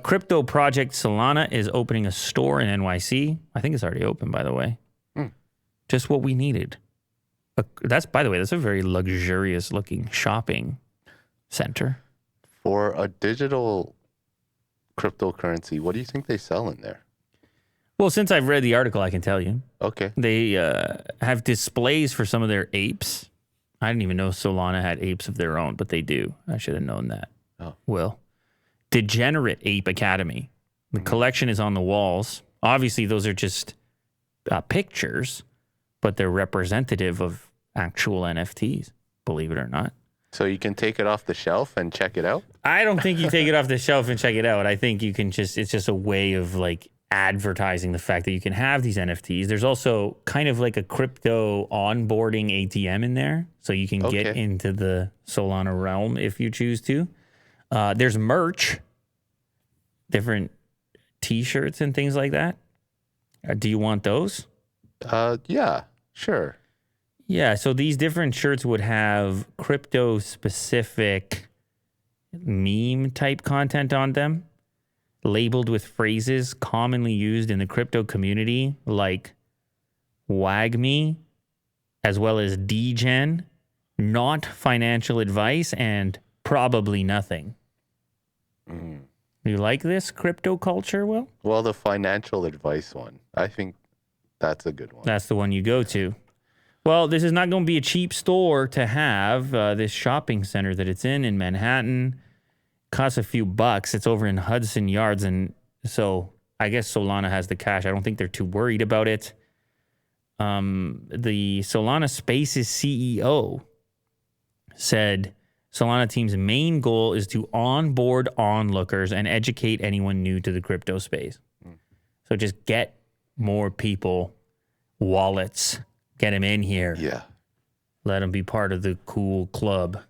Crypto project Solana is opening a store in NYC. I think it's already open, by the way. Just what we needed. By the way, that's a very luxurious looking shopping center. For a digital cryptocurrency, what do you think they sell in there? Well, since I've read the article, I can tell you. Okay. They have displays for some of their apes. I didn't even know Solana had apes of their own, but they do. I should have known that. Oh. Will. Degenerate Ape Academy. The collection is on the walls. Obviously, those are just pictures, but they're representative of actual NFTs, believe it or not. So you can take it off the shelf and check it out? I don't think you take it off the shelf and check it out. I think you can it's just a way of like advertising the fact that you can have these NFTs. There's also kind of like a crypto onboarding ATM in there. So you can get into the Solana realm if you choose to. There's merch, different t-shirts and things like that. Do you want those? Yeah, sure. Yeah, so these different shirts would have crypto-specific meme-type content on them, labeled with phrases commonly used in the crypto community, like WAGME, as well as degen, not financial advice, and probably nothing. You like this crypto culture, Will? Well, the financial advice one, I think that's a good one. That's the one you go to. Well, this is not going to be a cheap store to have. This shopping center that it's in Manhattan costs a few bucks. It's over in Hudson Yards, and so I guess Solana has the cash. I don't think they're too worried about it. The Solana Spaces CEO said Solana team's main goal is to onboard onlookers and educate anyone new to the crypto space. So just get more people, wallets, get them in here. Yeah. Let them be part of the cool club.